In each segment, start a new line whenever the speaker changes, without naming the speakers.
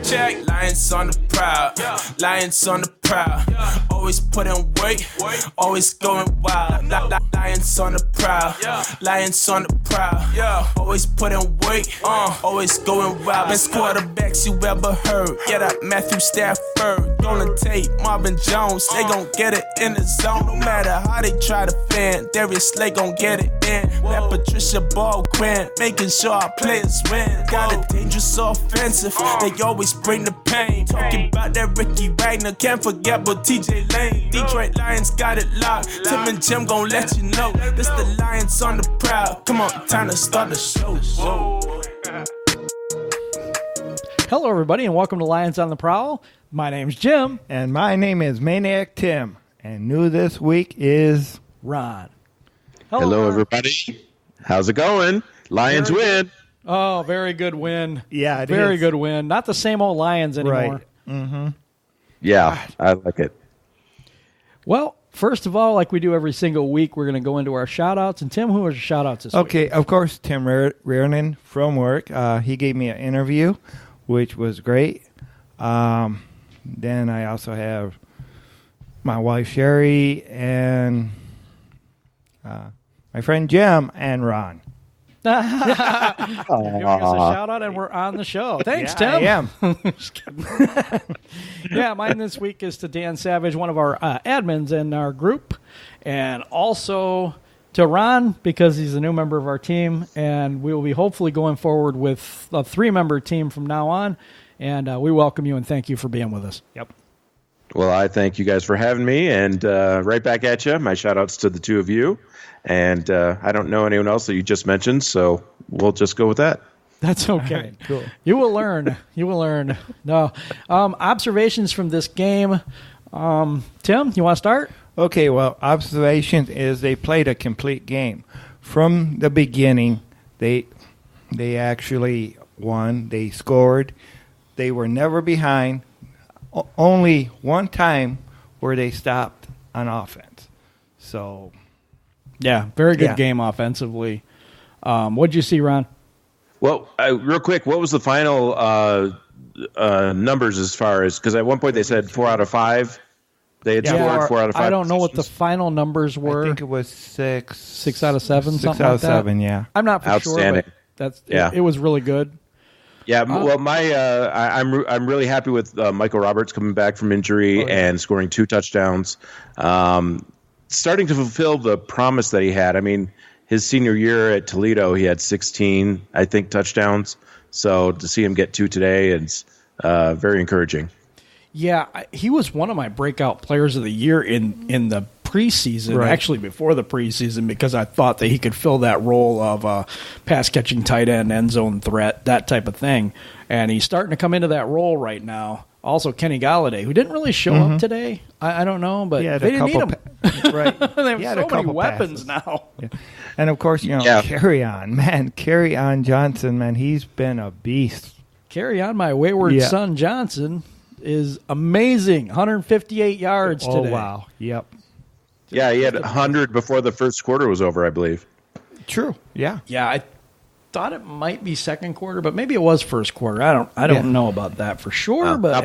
Check. Lions on the prowl. Lions on the prowl. Always putting work. Always going wild. Lions on the prowl. Lions on the prowl. Always putting work. Always going wild. Best quarterbacks you ever heard. Get up, Matthew Stafford. Golden Tate, Marvin Jones. They gon' get it in the zone. No matter how they try to fan. Darius Slay gon' get it in. That Patricia Ball Grant. Making sure our players win. Got a dangerous offensive. They always bring the pain. Talking about that Ricky Wagner. Can't forget about TJ Lane. Detroit Lions got it locked. Tim and Jim gon' let you know. This the Lions on the prowl. Come on, time to start the show.
Hello, everybody, and welcome to Lions on the Prowl. My name's Jim.
And my name is Maniac Tim. And new this week is
Ron.
Hello, everybody. How's it going? Lions win.
Oh, very good win.
Yeah, it
very
is.
good win. Not the same old Lions anymore.
Right. Mm-hmm.
Yeah, I like it.
Well, first of all, like we do every single week, we're going to go into our shout-outs. And Tim, who are your shout-outs this week?
Okay, of course, Tim Reardon from work. He gave me an interview, which was great. Then I also have my wife, Sherry, and my friend Jim and Ron.
Giving us a shout-out, and we're on the show. Thanks, Tim.
I am.
Just kidding. Yeah, mine this week is to Dan Savage, one of our admins in our group, and also to Ron, because he's a new member of our team, and we will be hopefully going forward with a 3-member team from now on, and we welcome you and thank you for being with us.
Yep.
Well, I thank you guys for having me, and right back at you. My shout-outs to the two of you, and I don't know anyone else that you just mentioned, so we'll just go with that.
That's okay.
Right, cool.
You will learn. You will learn. No. Observations from this game. Tim, you want to start?
Okay, well, observations is they played a complete game. From the beginning, they actually won. They scored. They were never behind. Only one time where they stopped on offense. So,
yeah, very good game offensively. What'd you see, Ron?
Well, real quick, what was the final numbers as far as, because at one point they said 4 out of 5. They had scored 4 out of 5.
I don't know what the final numbers were.
I think it was 6.
6 out of 7,
6
something
out
like
of
that.
7, yeah.
I'm not for
Outstanding.
sure, but it was really good.
Yeah, well, I'm really happy with Michael Roberts coming back from injury and scoring 2 touchdowns, starting to fulfill the promise that he had. I mean, his senior year at Toledo, he had 16, I think, touchdowns. So to see him get 2 today is very encouraging. Yeah,
he was one of my breakout players of the year in the preseason, actually before the preseason, because I thought that he could fill that role of pass-catching tight end, end zone threat, that type of thing. And he's starting to come into that role right now. Also, Kenny Galladay, who didn't really show up today. I don't know, but they didn't need him.
Right.
They have so many weapons now.
Yeah. And, of course, Carry On Johnson, man, he's been a beast.
Carry On, my wayward son Johnson, is amazing. 158 yards today.
Oh, wow. Yep.
Yeah, he had 100 before the first quarter was over, I believe.
True. Yeah.
Yeah, I thought it might be second quarter, but maybe it was first quarter. I don't know about that for sure, but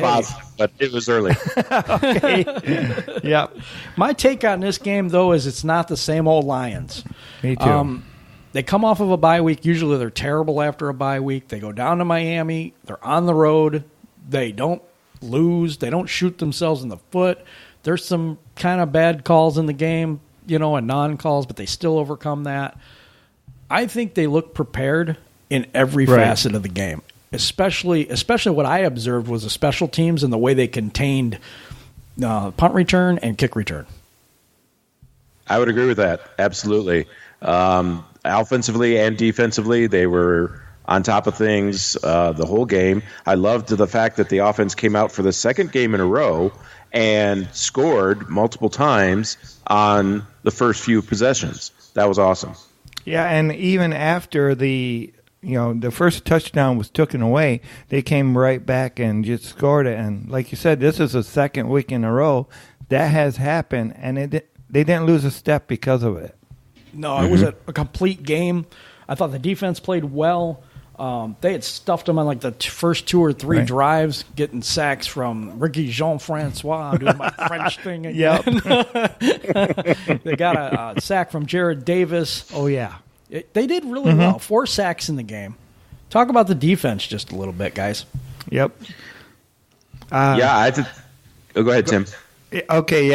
but it was early.
Okay. Yep.
My take on this game, though, is it's not the same old Lions.
Me too.
They come off of a bye week. Usually they're terrible after a bye week. They go down to Miami. They're on the road. They don't lose. They don't shoot themselves in the foot. There's some kind of bad calls in the game, and non-calls, but they still overcome that. I think they look prepared in every facet of the game, especially what I observed was the special teams and the way they contained punt return and kick return.
I would agree with that. Absolutely. Offensively and defensively, they were on top of things the whole game. I loved the fact that the offense came out for the second game in a row and scored multiple times on the first few possessions. That was awesome.
Yeah, and even after the first touchdown was taken away, they came right back and just scored it. And like you said, this is the second week in a row that has happened, and they didn't lose a step because of it.
No, it was a complete game. I thought the defense played well. They had stuffed them on like the first 2 or 3 drives, getting sacks from Ricky Jean-Francois doing my French thing again. They got a sack from Jared Davis.
Oh, yeah.
They did really well. 4 sacks in the game. Talk about the defense just a little bit, guys.
Yep.
Go ahead, Tim.
Okay,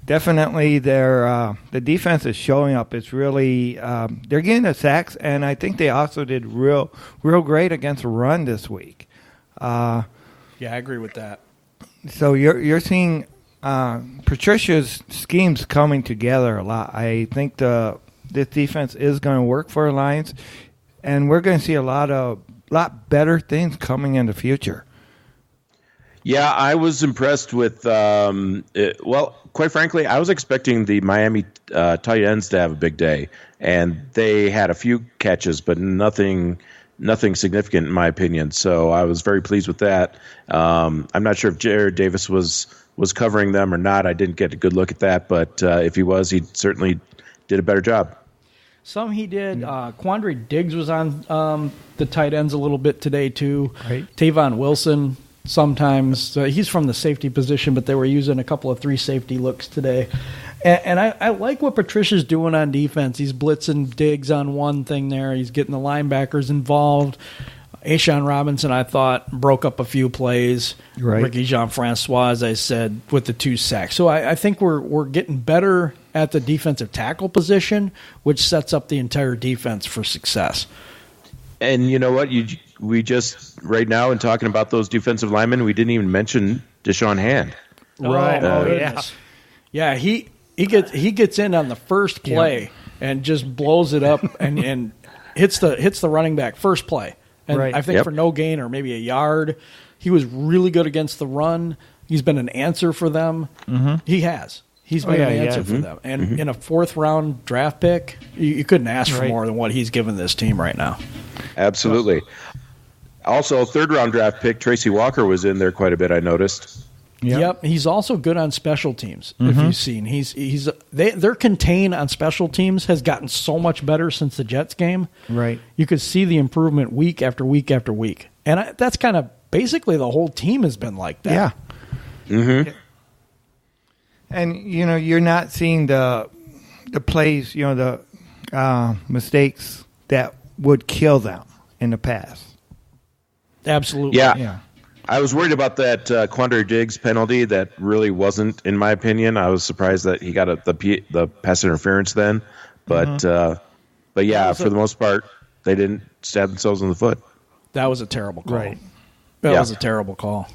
definitely. The defense is showing up. It's really they're getting the sacks, and I think they also did real great against the run this week.
Yeah, I agree with that.
So you're seeing Patricia's schemes coming together a lot. I think this defense is going to work for the Lions, and we're going to see a lot better things coming in the future.
Yeah, I was impressed with. Quite frankly, I was expecting the Miami tight ends to have a big day, and they had a few catches, but nothing significant in my opinion. So I was very pleased with that. I'm not sure if Jared Davis was covering them or not. I didn't get a good look at that, but if he was, he certainly did a better job.
Some he did. Quandre Diggs was on the tight ends a little bit today too.
Right.
Tavon Wilson. Sometimes he's from the safety position, but they were using a couple of 3 safety looks today. And I like what Patricia's doing on defense. He's blitzing Diggs on one thing there. He's getting the linebackers involved. A'Shawn Robinson, I thought, broke up a few plays.
Right.
Ricky Jean-Francois, as I said, with the 2 sacks. So I think we're getting better at the defensive tackle position, which sets up the entire defense for success.
And you know what? We just right now in talking about those defensive linemen, we didn't even mention Deshaun Hand.
Right.
Yeah. He gets in on the first play and just blows it up and hits the running back first play. And I think for no gain or maybe a yard. He was really good against the run. He's been an answer for them. Mm-hmm. He has. He's been an answer for them. And in a 4th round draft pick, you couldn't ask for more than what he's given this team right now.
Absolutely. Also, 3rd round draft pick Tracy Walker was in there quite a bit, I noticed.
Yep. He's also good on special teams. If you've seen, their contain on special teams has gotten so much better since the Jets game.
Right.
You could see the improvement week after week after week, and that's kind of basically the whole team has been like that.
Yeah.
Mm-hmm.
And you're not seeing the plays, the mistakes that would kill them in the past.
Absolutely.
Yeah. I was worried about that Quandre Diggs penalty. That really wasn't, in my opinion. I was surprised that he got the pass interference then. But yeah, for the most part, they didn't stab themselves in the foot.
That was a terrible call.
Right.
That was a terrible call.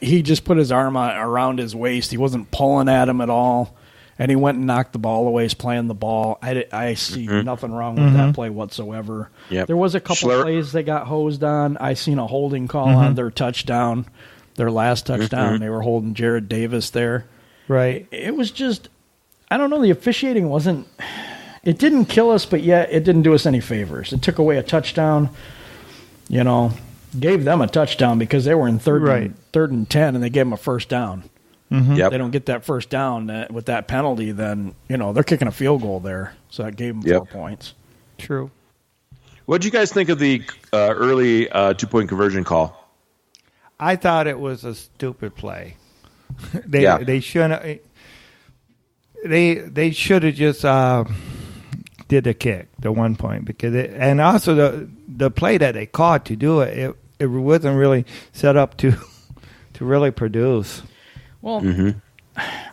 He just put his arm around his waist. He wasn't pulling at him at all. And he went and knocked the ball away. He's playing the ball. I see nothing wrong with that play whatsoever.
Yep.
There was a couple plays they got hosed on. I seen a holding call on their touchdown, their last touchdown. They were holding Jared Davis there.
Right.
It was just, I don't know, the officiating wasn't, it didn't kill us, but yet it didn't do us any favors. It took away a touchdown, gave them a touchdown because they were in third and 10, and they gave them a first down.
Yep.
They don't get that first down with that penalty, then they're kicking a field goal there. So that gave them 4 points.
True.
What did you guys think of the early 2-point conversion call?
I thought it was a stupid play. They shouldn't. They should have just did the kick, the 1 point, and also the play that they caught to do it wasn't really set up to really produce.
Well,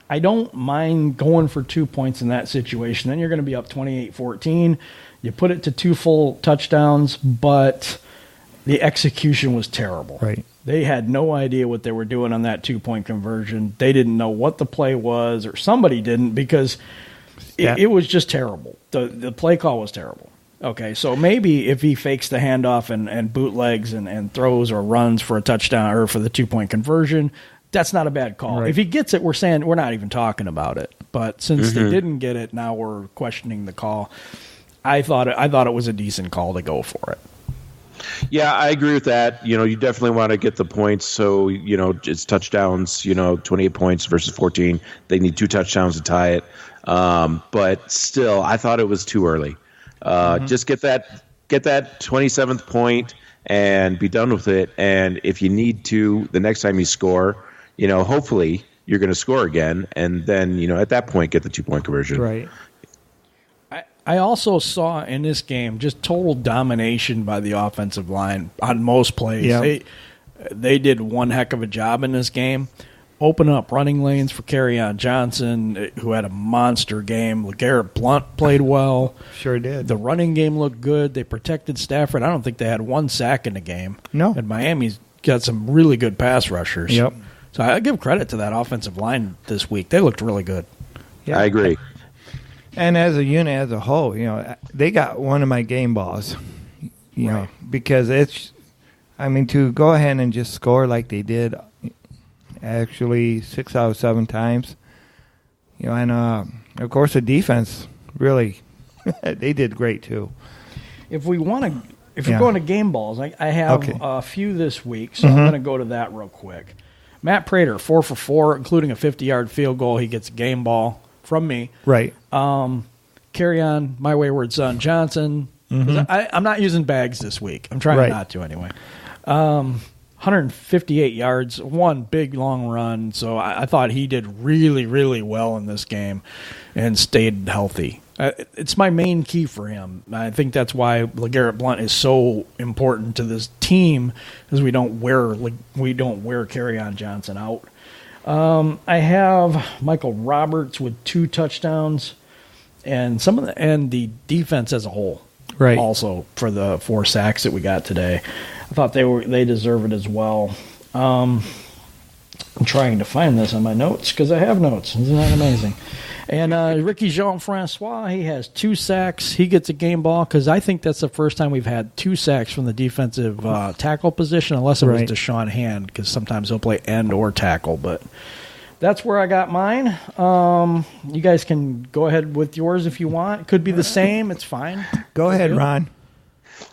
I don't mind going for 2 points in that situation. Then you're going to be up 28-14. You put it to 2 full touchdowns, but the execution was terrible.
Right.
They had no idea what they were doing on that 2-point conversion. They didn't know what the play was, or somebody didn't, because it was just terrible. The play call was terrible. Okay, so maybe if he fakes the handoff and bootlegs and throws or runs for a touchdown or for the 2-point conversion, that's not a bad call.
Right.
If he gets it, we're saying we're not even talking about it. But since they didn't get it, now we're questioning the call. I thought it was a decent call to go for it.
Yeah, I agree with that. You definitely want to get the points. So, it's touchdowns, 28 points versus 14. They need 2 touchdowns to tie it. But still, I thought it was too early. Just get that get that 27th point and be done with it. And if you need to, the next time you score, hopefully you're going to score again. And then, at that point, get the 2-point conversion.
Right.
I also saw in this game just total domination by the offensive line on most plays.
Yeah.
They did one heck of a job in this game. Open up running lanes for Kerryon Johnson, who had a monster game. LeGarrette Blount played well.
Sure did.
The running game looked good. They protected Stafford. I don't think they had one sack in the game.
No.
And Miami's got some really good pass rushers.
Yep.
So I give credit to that offensive line this week. They looked really good.
Yeah.
I agree.
And as a unit, as a whole, they got one of my game balls, because to go ahead and just score like they did, actually 6 out of 7 times, and of course the defense really, they did great too.
If we're going to game balls, I have a few this week, so I'm going to go to that real quick. Matt Prater, 4 for 4, including a 50-yard field goal. He gets a game ball from me.
Right.
Carry on, my wayward son Johnson. I'm not using bags this week. I'm trying not to anyway. 158 yards, one big long run. So I thought he did really, really well in this game and stayed healthy. It's my main key for him. I think that's why LeGarrette Blount is so important to this team, because we don't wear Kerryon Johnson out. I have Michael Roberts with 2 touchdowns, and the defense as a whole,
right?
Also for the 4 sacks that we got today, I thought they deserve it as well. I'm trying to find this on my notes because I have notes. Isn't that amazing? And Ricky Jean-Francois, he has 2 sacks. He gets a game ball because I think that's the first time we've had 2 sacks from the defensive tackle position, unless it was Deshaun Hand, because sometimes he'll play end or tackle. But that's where I got mine. You guys can go ahead with yours if you want. It could be the same. It's fine.
Go ahead, Ron.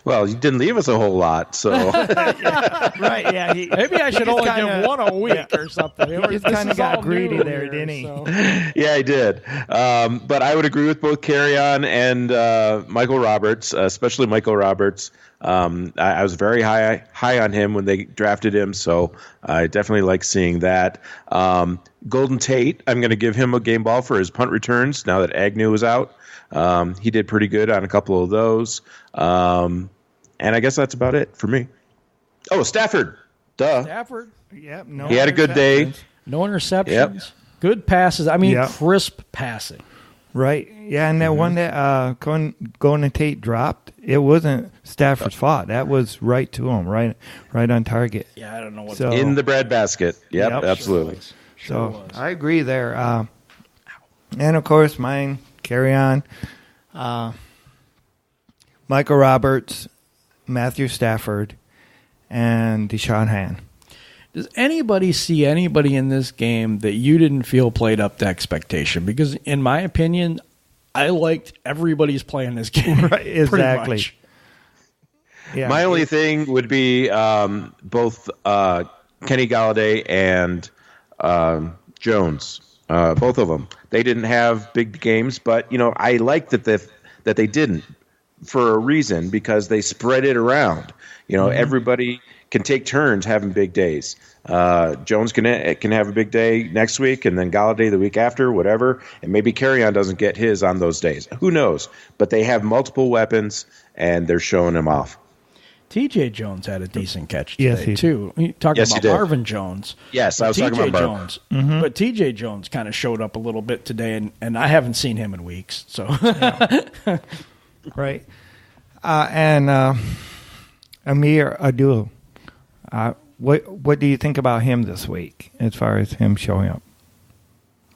Well, you didn't leave us a whole lot, so.
Right, yeah.
Maybe I should only give one a week or something.
He just kind of got greedy there, didn't he?
So.
Yeah, I did. But I would agree with both Kerryon and Michael Roberts, especially Michael Roberts. I was very high on him when they drafted him, so I definitely like seeing that. Golden Tate, I'm going to give him a game ball for his punt returns now that Agnew is out. He did pretty good on a couple of those. And I guess that's about it for me. Oh, Stafford. Duh.
Stafford.
Yep. No.
He had a good day.
No interceptions.
Yep.
Good passes. Crisp passing.
Right. Yeah, and that one that Golden Tate dropped, it wasn't Stafford's fault. That was right to him, right on target.
Yeah, I don't know what.
In the breadbasket. Yep, absolutely.
I agree there. And of course, mine, Kerryon, Michael Roberts, Matthew Stafford, and Deshaun Hand.
Does anybody see anybody in this game that you didn't feel played up to expectation? Because in my opinion, I liked everybody's play in this game.
Right, exactly.
Much.
Yeah. My only thing would be both Kenny Galladay and Jones. Both of them. They didn't have big games, but I like that they didn't, for a reason, because they spread it around. Everybody can take turns having big days. Jones can have a big day next week, and then Galladay the week after, whatever. And maybe Kerryon doesn't get his on those days. Who knows? But they have multiple weapons, and they're showing them off.
T.J. Jones had a decent catch today, too. Talking about Marvin Jones.
Yes, I was talking about Marvin
Jones. Mm-hmm. But T.J. Jones kind of showed up a little bit today, and I haven't seen him in weeks. So,
Right. And Amir Abdul, what do you think about him this week as far as him showing up?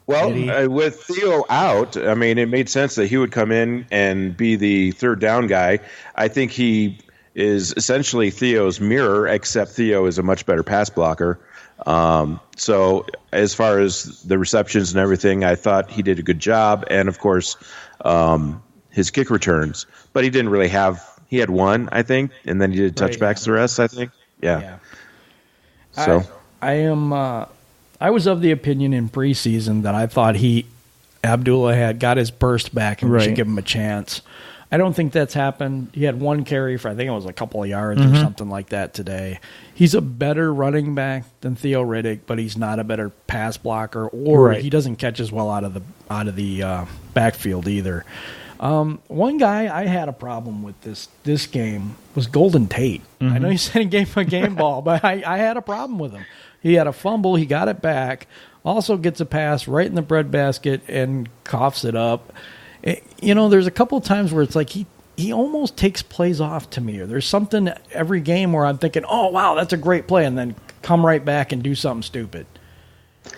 Well, with Theo out, it made sense that he would come in and be the third down guy. I think he is essentially Theo's mirror, except Theo is a much better pass blocker. So as far as the receptions and everything, I thought he did a good job. And, of course, his kick returns. But he didn't really he had one, I think, and then he did touchbacks the rest, I think. Yeah. So
I was of the opinion in preseason that I thought Abdullah had got his burst back and we should give him a chance. I don't think that's happened. He had one carry for, I think it was a couple of yards or something like that today. He's a better running back than Theo Riddick, but he's not a better pass blocker, or he doesn't catch as well out of the backfield either. One guy I had a problem with this game was Golden Tate. I know you said he gave him a game ball, but I had a problem with him. He had a fumble. He got it back. Also gets a pass right in the breadbasket and coughs it up. There's a couple of times where it's like he almost takes plays off to me, or there's something every game where I'm thinking, oh, wow, that's a great play, and then come right back and do something stupid.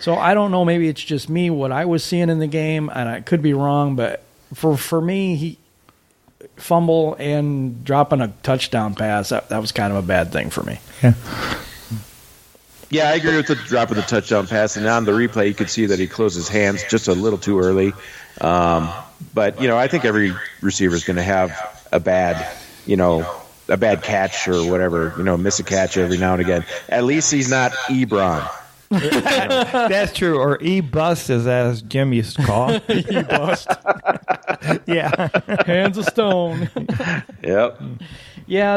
So I don't know. Maybe it's just me, what I was seeing in the game, and I could be wrong, but for me, he fumble and dropping a touchdown pass, that was kind of a bad thing for me.
Yeah.
Yeah, I agree with the drop of the touchdown pass, and on the replay, you could see that he closed his hands just a little too early. But I think every receiver is going to have a bad catch or whatever, miss a catch every now and again. At least he's not Ebron.
That's true, or E-bust, as Jim used to call it.
E-bust.
Yeah.
Hands of stone.
Yep.
Yeah,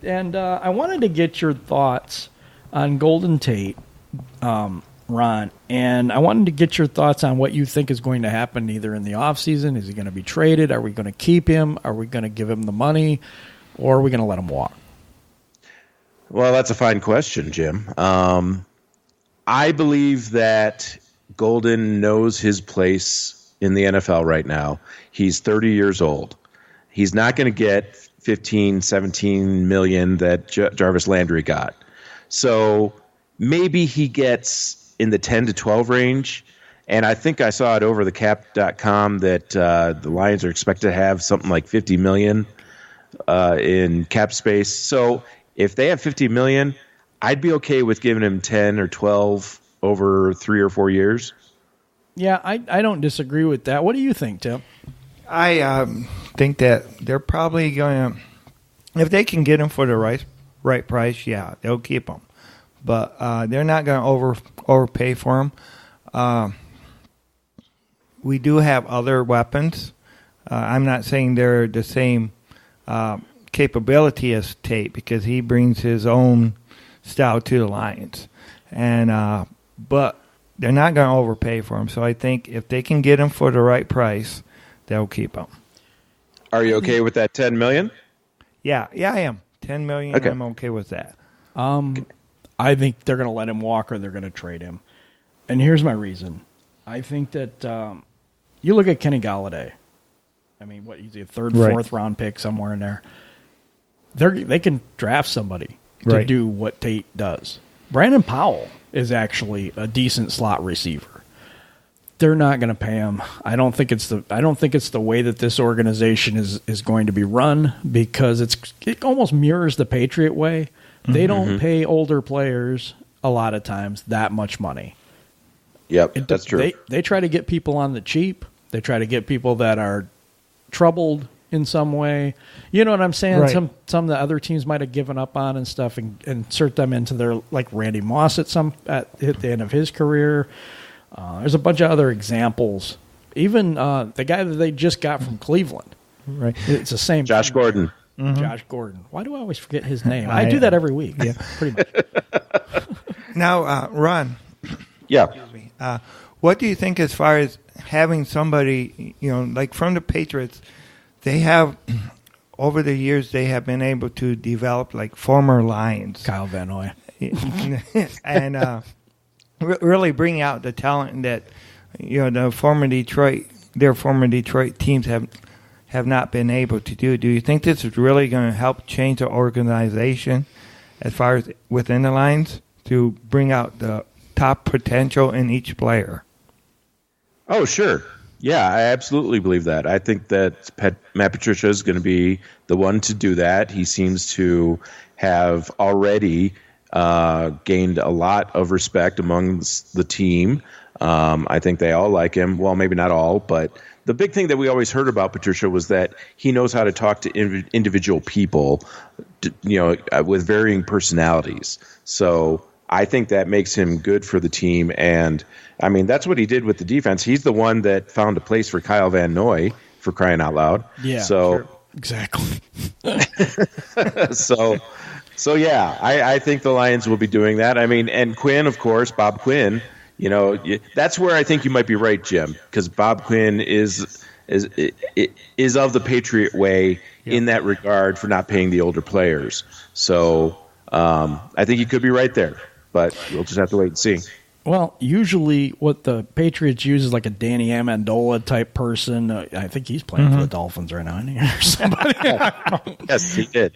and I wanted to get your thoughts on Golden Tate, Ron, and I wanted to get your thoughts on what you think is going to happen either in the offseason. Is he going to be traded? Are we going to keep him? Are we going to give him the money? Or are we going to let him walk?
Well, that's a fine question, Jim. I believe that Golden knows his place in the NFL right now. He's 30 years old. He's not going to get 15, 17 million that Jarvis Landry got. So maybe he gets in the 10 to 12 range. And I think I saw it over the cap.com that the Lions are expected to have something like 50 million in cap space. So if they have 50 million, I'd be okay with giving him 10 or 12 over 3 or 4 years.
Yeah,
I don't disagree with that. What do you think, Tim?
I think that they're probably going to, if they can get him for the right price, yeah, they'll keep him. But they're not going to overpay for him. We do have other weapons. I'm not saying they're the same capability as Tate, because he brings his own style to the Lions. And but they're not going to overpay for him. So I think if they can get him for the right price, they'll keep him.
Are you okay with that 10 million?
Yeah, I am. 10 million, okay. I'm okay with that.
I think they're going to let him walk, or they're going to trade him. And here's my reason. I think that you look at Kenny Golladay. I mean, he's a third, fourth round pick somewhere in there. They can draft somebody to do what Tate does. Brandon Powell is actually a decent slot receiver. They're not going to pay him. I don't think it's the way that this organization is going to be run, because it almost mirrors the Patriot way. They don't pay older players a lot of times that much money.
Yep, that's true.
They try to get people on the cheap. They try to get people that are troubled in some way. You know what I'm saying?
Right.
Some of the other teams might have given up on and stuff, and insert them into their, like Randy Moss at the end of his career. There's a bunch of other examples. Even the guy that they just got from Cleveland.
Right.
It's the same.
Josh Gordon.
Mm-hmm. Josh Gordon. Why do I always forget his name? I do that every week. Yeah, pretty much.
Now, Ron.
Yeah.
Excuse me. What do you think as far as having somebody, like from the Patriots, they have, over the years, they have been able to develop like former Lions.
Kyle Van Noy.
And really bring out the talent that, their former Detroit teams have not been able to do. Do you think this is really going to help change the organization as far as within the Lions to bring out the top potential in each player?
Oh, sure. Yeah, I absolutely believe that. I think that Matt Patricia is going to be the one to do that. He seems to have already gained a lot of respect amongst the team. I think they all like him. Well, maybe not all, but the big thing that we always heard about Patricia was that he knows how to talk to individual people, with varying personalities. So I think that makes him good for the team. And, I mean, that's what he did with the defense. He's the one that found a place for Kyle Van Noy, for crying out loud.
Yeah,
so
sure. Exactly.
So yeah, I think the Lions will be doing that. I mean, and Quinn, of course, Bob Quinn. That's where I think you might be right, Jim, because Bob Quinn is of the Patriot way in that regard for not paying the older players. So I think you could be right there, but we'll just have to wait and see.
Well, usually what the Patriots use is like a Danny Amendola type person. I think he's playing for the Dolphins right now. Or somebody.
Yes, he did.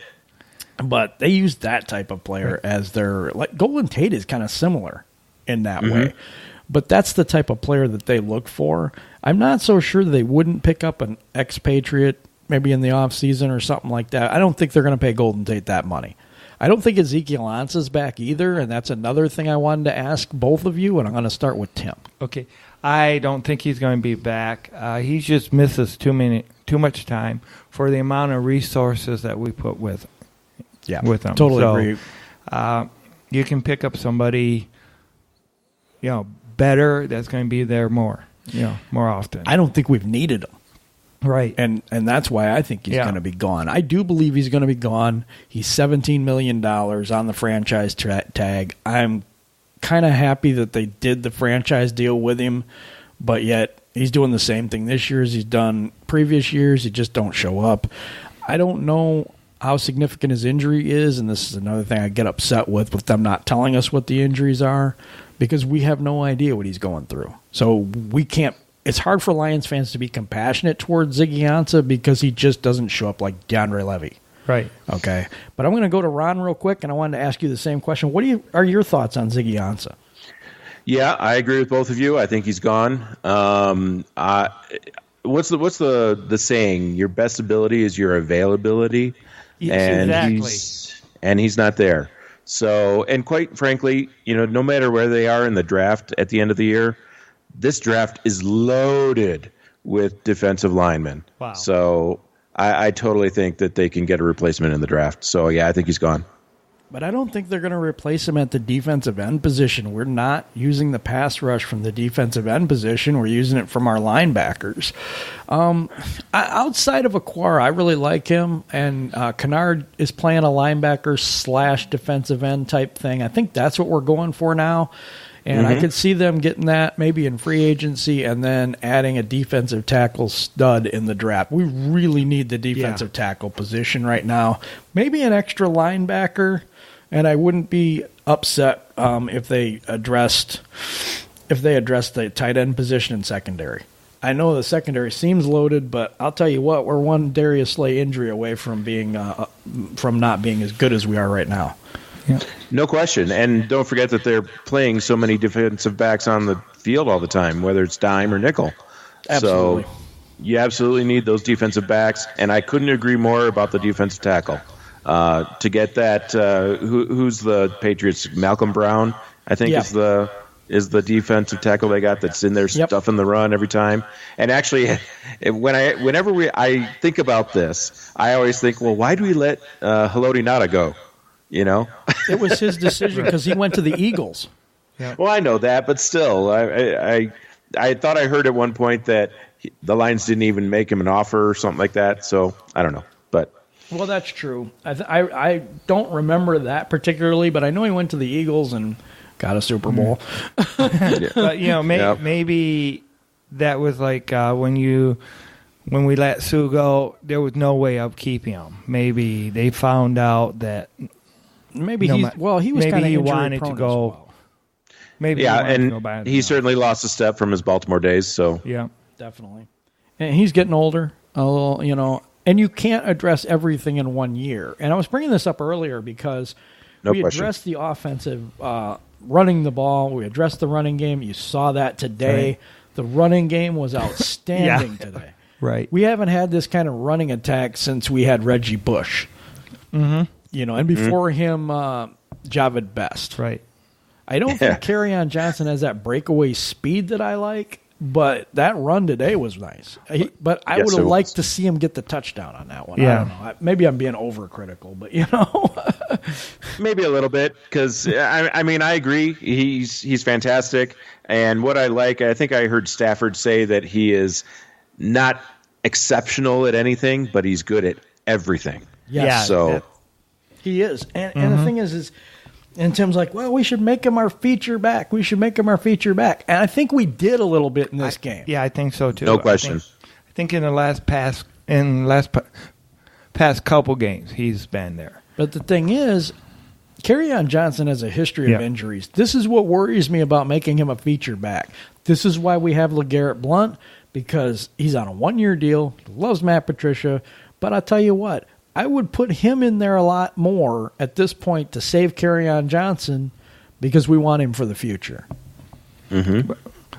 But they use that type of player as their Golden Tate is kind of similar in that way. But that's the type of player that they look for. I'm not so sure they wouldn't pick up an expatriate maybe in the offseason or something like that. I don't think they're going to pay Golden Tate that money. I don't think Ezekiel Ansah's back either, and that's another thing I wanted to ask both of you, and I'm going to start with Tim.
Okay. I don't think he's going to be back. He just misses too much time for the amount of resources that we put with him.
Totally agree.
You can pick up somebody, better that's going to be there more often.
I don't think we've needed him.
Right.
And that's why I think he's going to be gone. I do believe he's going to be gone. He's $17 million on the franchise tag. I'm kind of happy that they did the franchise deal with him, but yet he's doing the same thing this year as he's done previous years. He just don't show up. I don't know how significant his injury is, and this is another thing I get upset with them not telling us what the injuries are, because we have no idea what he's going through. So we can't. It's hard for Lions fans to be compassionate towards Ziggy Ansah because he just doesn't show up like DeAndre Levy.
Right.
Okay. But I'm going to go to Ron real quick, and I wanted to ask you the same question. What are your thoughts on Ziggy Ansah?
Yeah, I agree with both of you. I think he's gone. What's the saying? Your best ability is your availability.
Yes,
exactly. He's not there. So, and quite frankly, no matter where they are in the draft at the end of the year, this draft is loaded with defensive linemen.
Wow.
So I totally think that they can get a replacement in the draft. So, yeah, I think he's gone.
But I don't think they're going to replace him at the defensive end position. We're not using the pass rush from the defensive end position. We're using it from our linebackers. Outside of Aquara, I really like him. And Kennard is playing a linebacker / defensive end type thing. I think that's what we're going for now. And I could see them getting that maybe in free agency and then adding a defensive tackle stud in the draft. We really need the defensive tackle position right now. Maybe an extra linebacker, and I wouldn't be upset if they addressed the tight end position in secondary. I know the secondary seems loaded, but I'll tell you what, we're one Darius Slay injury away from being from not being as good as we are right now.
Yeah.
No question. And don't forget that they're playing so many defensive backs on the field all the time, whether it's dime or nickel.
Absolutely.
So you absolutely need those defensive backs. And I couldn't agree more about the defensive tackle. To get that, who's the Patriots? Malcolm Brown, I think, is the defensive tackle they got that's in there stuffing the run every time. And actually, whenever I think about this, I always think, well, why do we let Haloti Ngata go?
It was his decision because he went to the Eagles.
Yeah.
Well, I know that, but still, I thought I heard at one point that the Lions didn't even make him an offer or something like that. So I don't know, but
well, that's true. I don't remember that particularly, but I know he went to the Eagles and got a Super Bowl.
But maybe that was like when we let Sue go, there was no way of keeping him. Maybe they found out that.
Maybe he was kind of injury
wanted
prone
to go.
Well.
Maybe
he certainly lost a step from his Baltimore days. So
yeah,
definitely. And he's getting older, and you can't address everything in 1 year. And I was bringing this up earlier because addressed the offensive running the ball. We addressed the running game. You saw that today.
Right.
The running game was outstanding today.
Right.
We haven't had this kind of running attack since we had Reggie Bush.
Mm-hmm.
And before him, Javed Best.
Right.
I don't think Kerryon Johnson has that breakaway speed that I like, but that run today was nice. But I would have liked to see him get the touchdown on that one.
Yeah.
I don't know. Maybe I'm being overcritical, but
maybe a little bit because I agree. He's fantastic, and what I like, I think I heard Stafford say that he is not exceptional at anything, but he's good at everything.
Yeah,
so
he is. And the thing is and Tim's like, well, we should make him our feature back. We should make him our feature back. And I think we did a little bit in this game.
Yeah, I think so too.
No question.
I think in the past couple games he's been there.
But the thing is, Kerryon Johnson has a history of injuries. This is what worries me about making him a feature back. This is why we have LeGarrette Blount, because he's on a 1-year deal, loves Matt Patricia. But I'll tell you what, I would put him in there a lot more at this point to save Kerryon Johnson because we want him for the future.
Mm-hmm.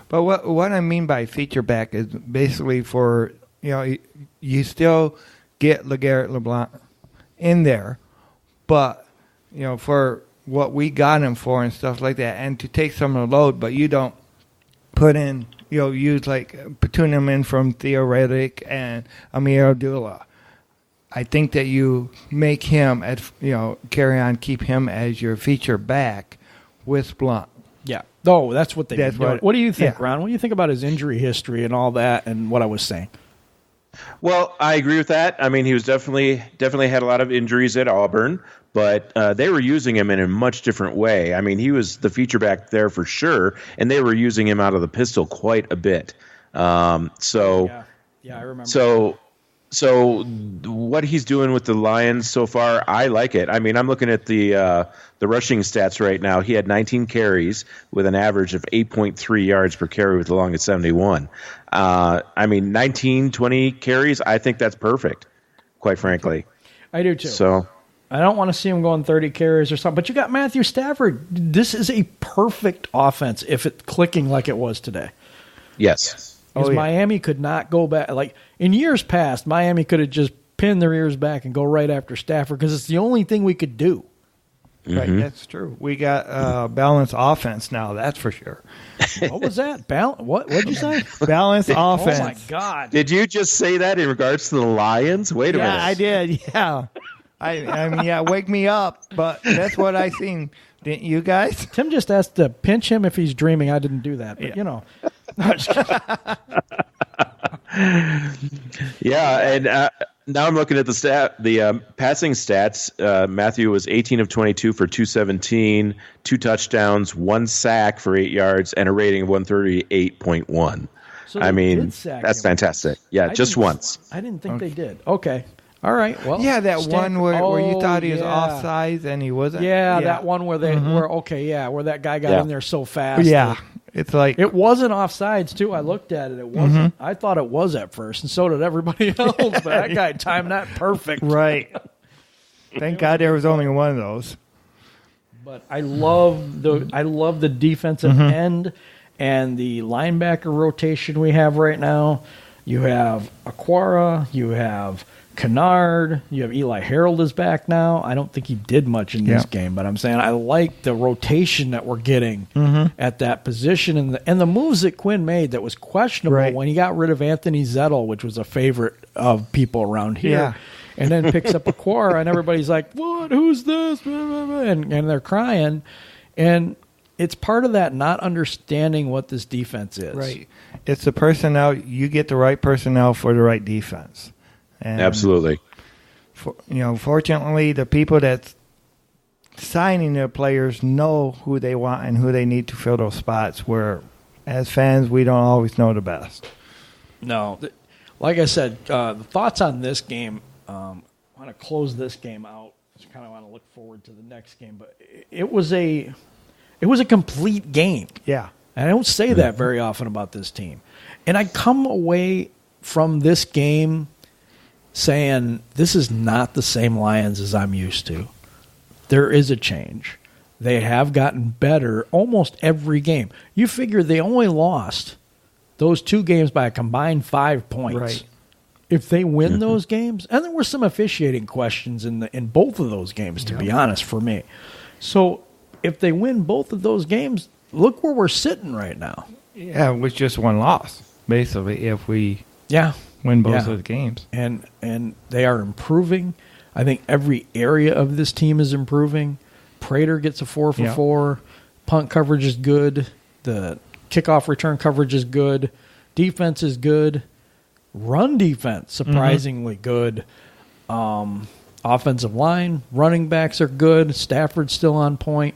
But what I mean by feature back is basically for, you still get LeGarrette LeBlanc in there, but, for what we got him for and stuff like that, and to take some of the load, but you don't put in, use like platoon him in from Theo Reddick and Amir Abdullah. I think that you make him, keep him as your feature back with Blount.
Yeah. Oh, that's what they did. What do you think, Ron? What do you think about his injury history and all that and what I was saying?
Well, I agree with that. I mean, he was definitely had a lot of injuries at Auburn, but they were using him in a much different way. I mean, he was the feature back there for sure, and they were using him out of the pistol quite a bit.
Yeah, I remember.
So what he's doing with the Lions so far, I like it. I mean, I'm looking at the rushing stats right now. He had 19 carries with an average of 8.3 yards per carry with the long at 71. I mean, 19, 20 carries, I think that's perfect, quite frankly.
I do too.
So
I don't want to see him going 30 carries or something. But you got Matthew Stafford. This is a perfect offense if it's clicking like it was today.
Yes.
Because Miami could not go back. Like in years past, Miami could have just pinned their ears back and go right after Stafford because it's the only thing we could do.
Mm-hmm. Right, that's true. We got balanced offense now, that's for sure.
What was that? What did you say?
Balanced offense.
Oh, my God.
Did you just say that in regards to the Lions? Wait a minute.
Yeah, I did, yeah. I mean, wake me up, but that's what I seen. Didn't you guys?
Tim just asked to pinch him if he's dreaming. I didn't do that, but No, I'm just kidding.
Yeah, and now I'm looking at the passing stats. Matthew was 18 of 22 for 217, 2 touchdowns, 1 sack for 8 yards, and a rating of 138.1.
So
I mean, that's fantastic. Yeah, just once.
I didn't think they did. Okay. All right. Well,
yeah, that one where you thought he was offsides and he wasn't.
Yeah, that one where where that guy got in there so fast.
Yeah, it's like
it wasn't offsides too. I looked at it. It wasn't. I thought it was at first, and so did everybody else. But that guy timed that perfect.
Right. Thank God there was only one of those.
But I love the defensive end and the linebacker rotation we have right now. You have Aquara. You have Kennard, you have Eli Harold is back now. I don't think he did much in this game, but I'm saying I like the rotation that we're getting at that position and the moves that Quinn made that was questionable when he got rid of Anthony Zettel, which was a favorite of people around here, and then picks up Aquara, and everybody's like, "What? Who's this?" And they're crying, and it's part of that not understanding what this defense is.
Right. It's the personnel. You get the right personnel for the right defense. And
absolutely.
Fortunately, the people that's signing their players know who they want and who they need to fill those spots where, as fans, we don't always know the best.
No. Like I said, the thoughts on this game, I want to close this game out. I kind of want to look forward to the next game. But it was a complete game.
Yeah.
And I don't say that very often about this team. And I come away from this game saying this is not the same Lions as I'm used to. There is a change. They have gotten better almost every game. You figure they only lost those 2 games by a combined 5 points.
Right.
If they win those games, and there were some officiating questions in both of those games, to be honest, for me. So if they win both of those games, look where we're sitting right now.
Yeah, with just 1 loss, basically, if we win both of the games.
And they are improving. I think every area of this team is improving. Prater gets a 4 for 4. Punt coverage is good. The kickoff return coverage is good. Defense is good. Run defense, surprisingly good. Offensive line, running backs are good. Stafford's still on point.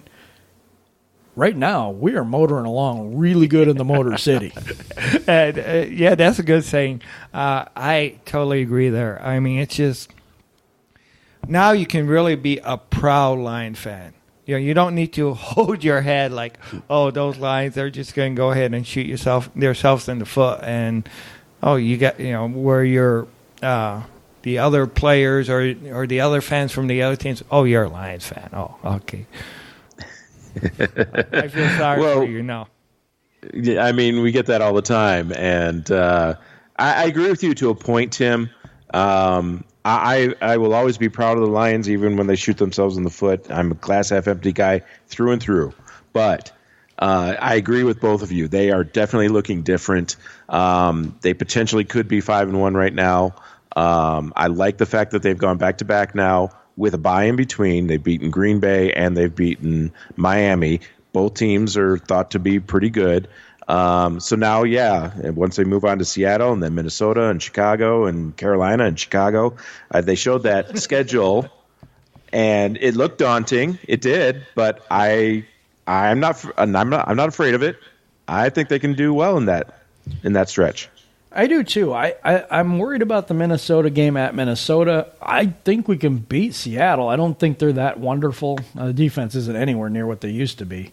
Right now, we are motoring along really good in the Motor City.
And, yeah, that's a good saying. I totally agree there. I mean, it's just now you can really be a proud Lion fan. You know, you don't need to hold your head like, oh, those Lions, they're just going to go ahead and shoot themselves in the foot. And, oh, you got, you know, where you're the other players or the other fans from the other teams, oh, you're a Lions fan. Oh, okay. I feel sorry for you now.
Yeah, I mean, we get that all the time, and I agree with you to a point, Tim. I will always be proud of the Lions, even when they shoot themselves in the foot. I'm a glass half empty guy through and through, but I agree with both of you. They are definitely looking different. They potentially could be 5-1 right now. I like the fact that they've gone back to back now, with a bye in between. They've beaten Green Bay and they've beaten Miami. Both teams are thought to be pretty good. So now, yeah, once they move on to Seattle and then Minnesota and Chicago and Carolina and Chicago, they showed that schedule, and it looked daunting. It did, but I'm not afraid of it. I think they can do well in that stretch.
I do too. I'm worried about the Minnesota game at Minnesota. I think we can beat Seattle. I don't think they're that wonderful. The defense isn't anywhere near what they used to be.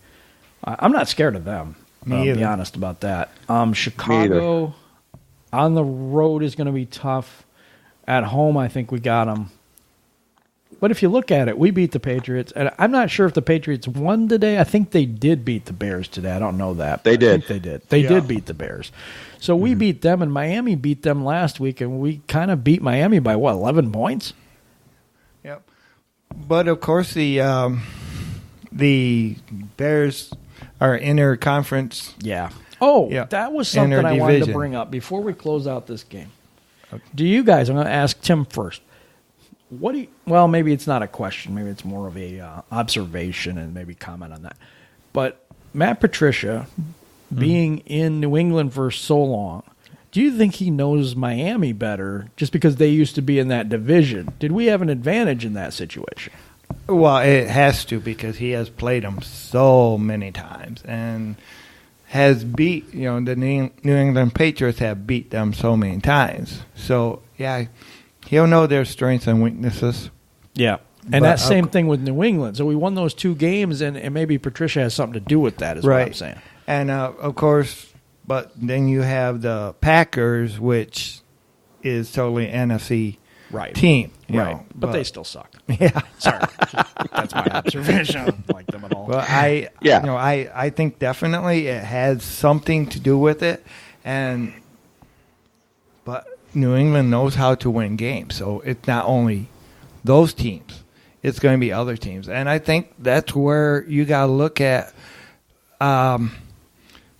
I'm not scared of them. I'll be honest about that. Chicago on the road is going to be tough. At home, I think we got them. But if you look at it, we beat the Patriots. And I'm not sure if the Patriots won today. I think they did beat the Bears today. I don't know that.
They did.
I think they did. They did beat the Bears. So we beat them, and Miami beat them last week, and we kind of beat Miami by, 11 points?
Yep. But, of course, the Bears are inter-conference.
Yeah. Oh, yeah. That was something I wanted to bring up before we close out this game. Okay. Do you guys, I'm going to ask Tim first. Well, maybe it's not a question. Maybe it's more of a observation and maybe comment on that. But Matt Patricia, being in New England for so long, do you think he knows Miami better just because they used to be in that division? Did we have an advantage in that situation?
Well, it has to, because he has played them so many times and has beat, the New England Patriots have beat them so many times. So, yeah, he'll know their strengths and weaknesses.
Yeah. And that same thing with New England. So we won those 2 games, and maybe Patricia has something to do with that, is what I'm saying.
And, of course, but then you have the Packers, which is totally NFC team.
Right. But they still suck.
Yeah.
Sorry. That's my observation. I don't like them at all.
Well, I think definitely it has something to do with it. But New England knows how to win games. So it's not only those teams. It's going to be other teams. And I think that's where you got to look at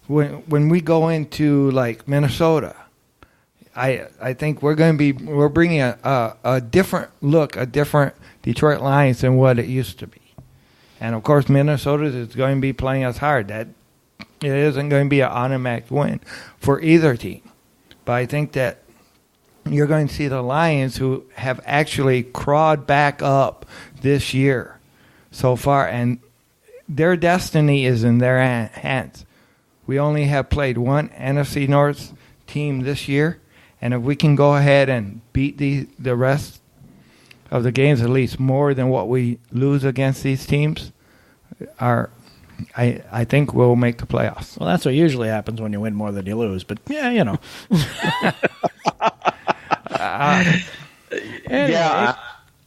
when we go into, like, Minnesota. I think we're bringing a different look, a different Detroit Lions than what it used to be. And, of course, Minnesota is going to be playing us hard. That it isn't going to be an automatic win for either team. But I think that you're going to see the Lions, who have actually crawled back up this year so far, and their destiny is in their hands. We only have played one NFC North team this year, and if we can go ahead and beat the rest of the games, at least more than what we lose against these teams, I think we'll make the playoffs.
Well, that's what usually happens when you win more than you lose, but yeah, Anyway,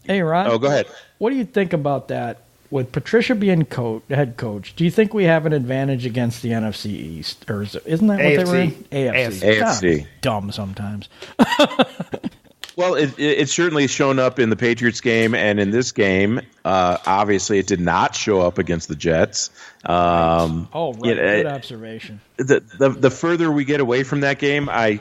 hey, Ron.
Oh, go ahead.
What do you think about that? With Patricia being head coach, do you think we have an advantage against the NFC East? Or isn't that what
AFC.
they were in?
AFC.
God, dumb sometimes.
Well, it's certainly shown up in the Patriots game and in this game. Obviously, it did not show up against the Jets.
Good observation.
The further we get away from that game, I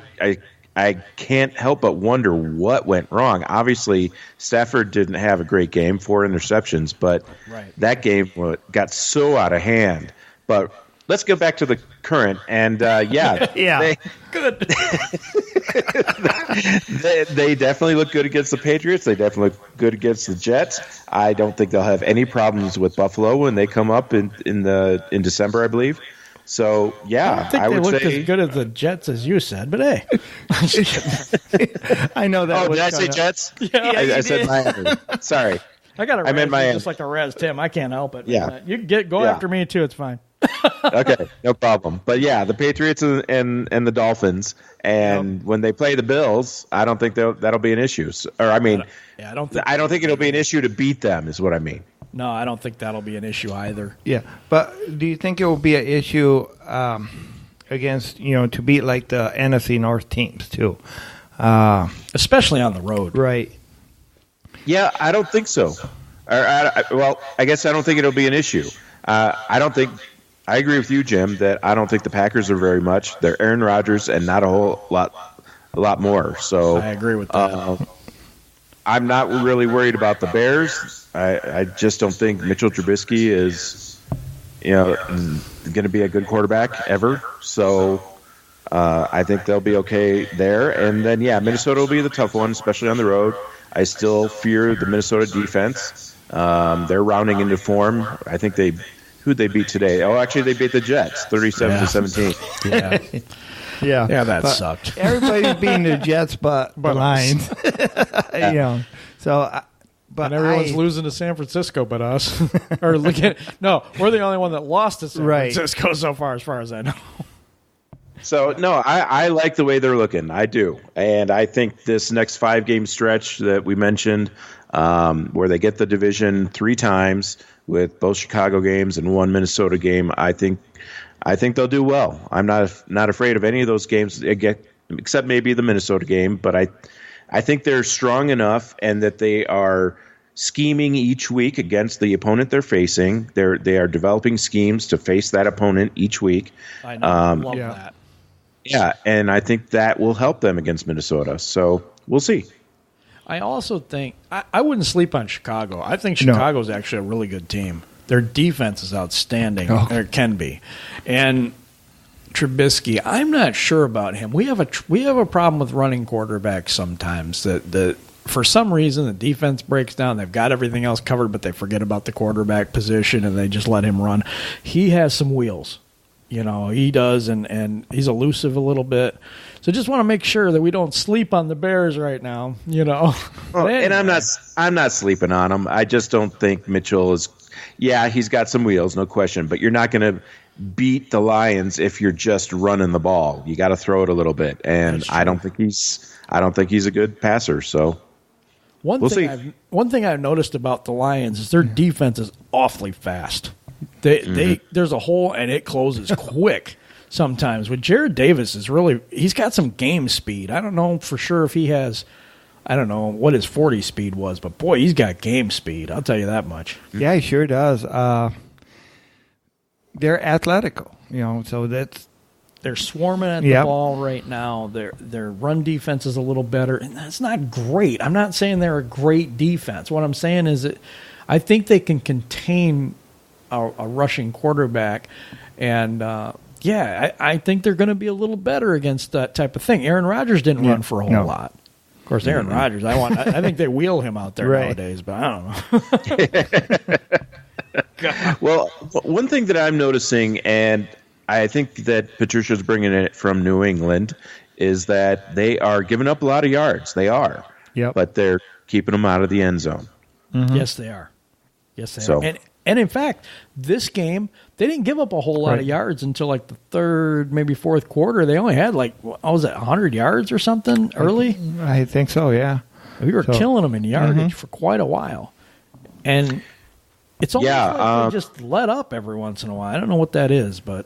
can't help but wonder what went wrong. Obviously, Stafford didn't have a great game, 4 interceptions, but that game got so out of hand. But let's go back to the current. And,
good.
They definitely look good against the Patriots. They definitely look good against the Jets. I don't think they'll have any problems with Buffalo when they come up in December, I believe. So yeah,
I
would
they looked
say
as good as the Jets as you said, but hey,
I know that.
Oh, did I say Jets?
Yeah,
I said Miami. Sorry.
I
meant Miami.
just like a Raz Tim. I can't help it.
Yeah.
You can go after me too. It's fine.
Okay, no problem. But yeah, the Patriots and the Dolphins, and when they play the Bills, I don't think that'll be an issue. I don't think it'll be an issue to beat them. Is what I mean.
No, I don't think that'll be an issue either.
Yeah, but do you think it will be an issue against to beat like the NFC North teams too,
especially on the road?
Right.
Yeah, I don't think so. Well, I guess I don't think it'll be an issue. I don't think. I agree with you, Jim, that I don't think the Packers are very much. They're Aaron Rodgers and not a lot more. So
I agree with that.
I'm not really worried about the Bears. I just don't think Mitchell Trubisky is, going to be a good quarterback ever. So I think they'll be okay there. And then, Minnesota will be the tough one, especially on the road. I still fear the Minnesota defense. They're rounding into form. I think who'd they beat today? Oh, actually, they beat the Jets, 37-17.
Yeah,
that sucked.
Everybody's beating the Jets, but the Lions. So, but
and everyone's losing to San Francisco, but us. Or we're the only one that lost to San Francisco so far, as I know.
So, no, I like the way they're looking. I do. And I think this next 5-game stretch that we mentioned, where they get the division 3 times with both Chicago games and 1 Minnesota game, I think they'll do well. I'm not afraid of any of those games, except maybe the Minnesota game. But I think they're strong enough, and that they are scheming each week against the opponent they're facing. They are developing schemes to face that opponent each week.
I know. Love that.
Yeah, and I think that will help them against Minnesota. So we'll see.
I also think I wouldn't sleep on Chicago. I think Chicago's actually a really good team. Their defense is outstanding, or can be. And Trubisky, I'm not sure about him. We have a problem with running quarterbacks sometimes. That for some reason the defense breaks down. They've got everything else covered, but they forget about the quarterback position and they just let him run. He has some wheels. He does, and he's elusive a little bit. So just want to make sure that we don't sleep on the Bears right now, Well,
and I'm not sleeping on him. I just don't think Mitchell is. Yeah, he's got some wheels, no question. But you're not going to beat the Lions if you're just running the ball. You got to throw it a little bit, and I don't think he's a good passer. So we'll see.
One thing I've noticed about the Lions is their defense is awfully fast. There's a hole and it closes quick sometimes. With Jared Davis he's got some game speed. I don't know for sure if he has. I don't know what his 40 speed was, but boy, he's got game speed. I'll tell you that much.
Yeah, he sure does. They're athletical, so
they're swarming at the ball right now. Their run defense is a little better, and that's not great. I'm not saying they're a great defense. What I'm saying is that I think they can contain a rushing quarterback, and I think they're going to be a little better against that type of thing. Aaron Rodgers didn't run for a whole lot. Of course, Aaron Rodgers, I think they wheel him out there nowadays, but I don't know.
Well, one thing that I'm noticing, and I think that Patricia's bringing it from New England, is that they are giving up a lot of yards. They are, but they're keeping them out of the end zone.
Mm-hmm. Yes, they are. And in fact, this game, they didn't give up a whole lot of yards until like the third, maybe fourth quarter. They only had 100 yards or something early?
I think so, yeah.
We were killing them in yardage for quite a while. And it's almost like they just let up every once in a while. I don't know what that is, but...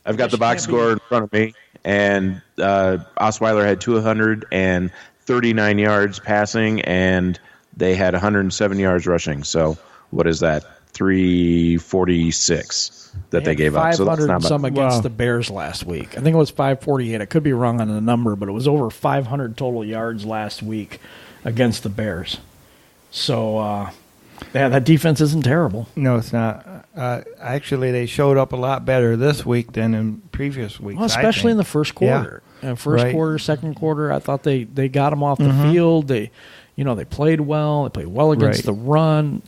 I've got the box score in front of me, and Osweiler had 239 yards passing, and they had 107 yards rushing. So what is that? 346 that they gave up. So that's not
some against the Bears last week. I think it was 548. I could be wrong on the number, but it was over 500 total yards last week against the Bears. So, that defense isn't terrible.
No, it's not. Actually, they showed up a lot better this week than in previous weeks.
Well, especially in the first quarter. First quarter, second quarter, I thought they got them off the field. They played well. They played well against the run.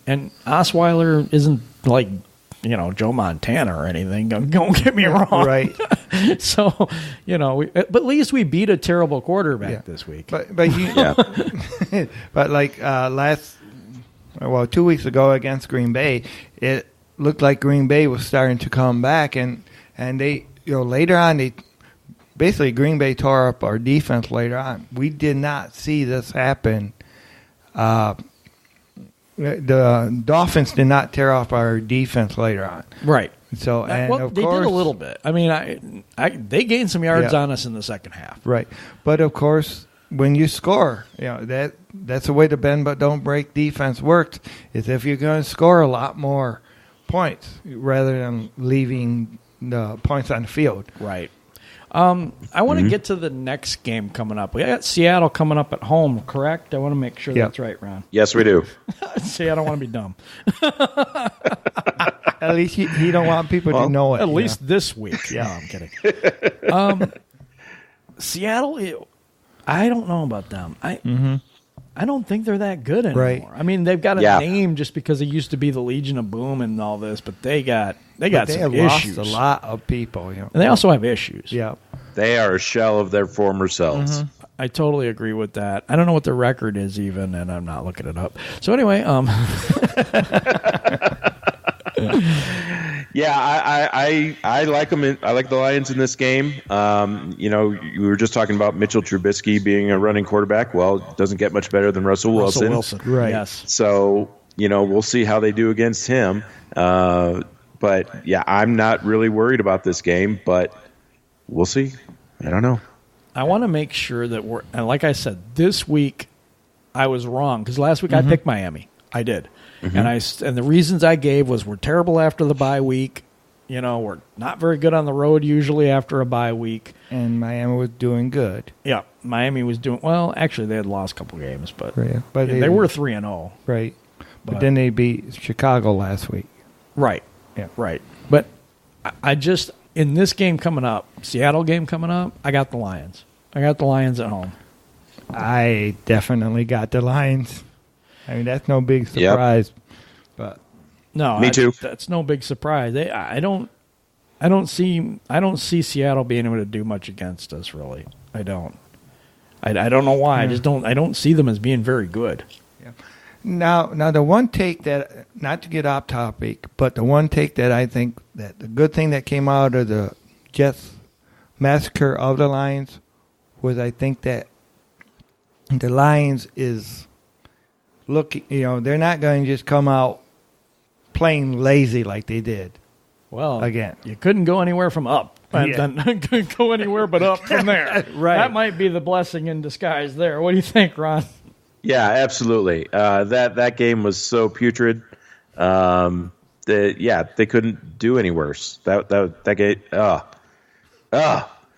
And Osweiler isn't like, Joe Montana or anything. Don't get me wrong.
Right.
So, but at least we beat a terrible quarterback this week.
But like 2 weeks ago against Green Bay, it looked like Green Bay was starting to come back, and they, later on, basically Green Bay tore up our defense later on. We did not see this happen. The Dolphins did not tear off our defense later on.
Right.
So, and of
they
course,
did a little bit. I mean, they gained some yards on us in the second half.
Right. But of course, when you score, that's the way the bend but don't break defense works. Is if you're going to score a lot more points rather than leaving the points on the field.
Right. I want to get to the next game coming up. We got Seattle coming up at home, correct? I want to make sure that's right, Ron.
Yes, we do.
See, I don't want to be dumb.
At least he don't want people to know it.
At least this week. Yeah, I'm kidding. Seattle, I don't know about them. I don't think they're that good anymore.
Right.
I mean, they've got a name just because they used to be the Legion of Boom and all this, but they got some
have
issues.
Lost a lot of people.
And they also have issues.
Yeah.
They are a shell of their former selves.
I totally agree with that. I don't know what their record is even, and I'm not looking it up. So anyway,
I like them. I like the Lions in this game. You were just talking about Mitchell Trubisky being a running quarterback. Well, it doesn't get much better than Russell Wilson.
Right.
Yes.
So, we'll see how they do against him. But, I'm not really worried about this game, but we'll see. I don't know.
I want to make sure that and like I said, this week I was wrong because last week I picked Miami. I did. And the reasons I gave was we're terrible after the bye week. We're not very good on the road usually after a bye week.
And Miami was doing good.
Yeah, Miami was doing well. Actually, they had lost a couple games, but
they
were 3-0.
Right. But then they beat Chicago last week.
Right.
Yeah.
Right. But I just in this game coming up, Seattle game coming up, I got the Lions. I got the Lions at home.
I definitely got the Lions. I mean, that's no big surprise. Yep. But
no,
me too.
That's no big surprise. I don't see Seattle being able to do much against us. Really, I don't. I don't know why. Yeah. I don't see them as being very good.
Yeah. Now the one take that, not to get off topic, but the one take that I think that the good thing that came out of the Jets massacre of the Lions was I think that the Lions is looking, they're not going to just come out playing lazy like they did.
Well,
again,
you couldn't go anywhere from up. And then go anywhere but up from there.
Right.
That might be the blessing in disguise there. What do you think, Ron?
Yeah, absolutely. That game was so putrid. They couldn't do any worse. That game.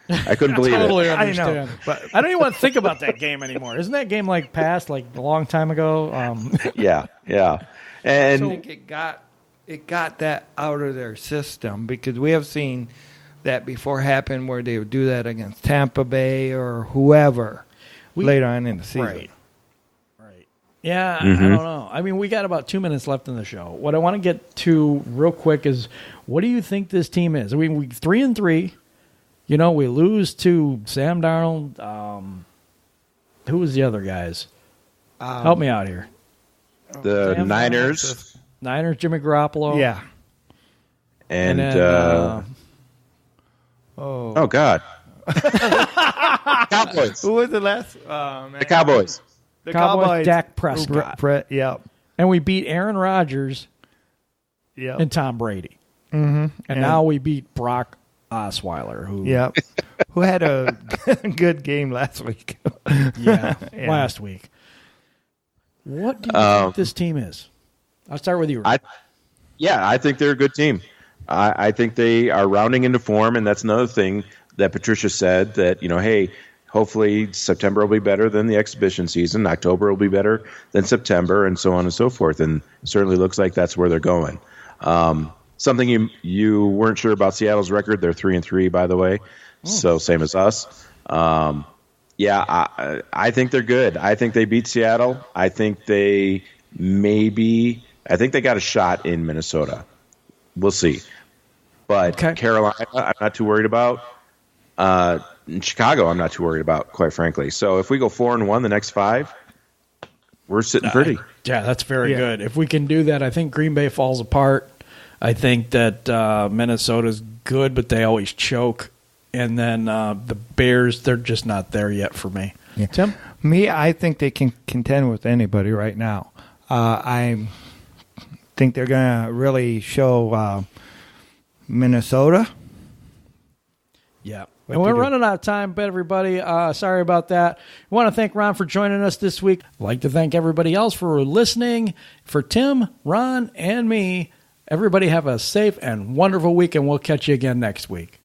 I couldn't believe
totally
it.
Understand.
I know, but
I don't even want to think about that game anymore. Isn't that game past a long time ago?
Yeah. And
I think it got that out of their system because we have seen that before happen where they would do that against Tampa Bay or whoever later on in the season.
Right. Yeah, I don't know. I mean, we got about 2 minutes left in the show. What I want to get to real quick is, what do you think this team is? I mean, we 3-3. We lose to Sam Darnold. Who was the other guys? Help me out here.
The
Sam
Niners.
Niners, Jimmy Garoppolo.
Yeah.
And
then,
oh God. Cowboys.
Who was the last?
The Cowboys.
The
Cowboys, Dak Prescott.
Yep.
And we beat Aaron Rodgers
Yep.
and Tom Brady. And now we beat Brock Osweiler,
who had a good game last week.
Last week. What do you think this team is? I'll start with you.
I think they're a good team. I think they are rounding into form, and that's another thing that Patricia said, that, hey, hopefully September will be better than the exhibition season. October will be better than September, and so on and so forth. And it certainly looks like that's where they're going. Something you weren't sure about Seattle's record. They're 3-3, by the way. so same as us. Yeah, I think they're good. I think they beat Seattle. I think they got a shot in Minnesota. We'll see. But Carolina, I'm not too worried about. In Chicago, I'm not too worried about, quite frankly. So if we go 4-1 the next 5, we're sitting pretty.
Yeah, that's very good. If we can do that, I think Green Bay falls apart. I think that Minnesota's good, but they always choke. And then the Bears, they're just not there yet for me.
Yeah.
Tim?
I think they can contend with anybody right now. I think they're going to really show Minnesota.
Yeah. And we're running out of time, but everybody, sorry about that. We want to thank Ron for joining us this week. I'd like to thank everybody else for listening. For Tim, Ron, and me, everybody have a safe and wonderful week, and we'll catch you again next week.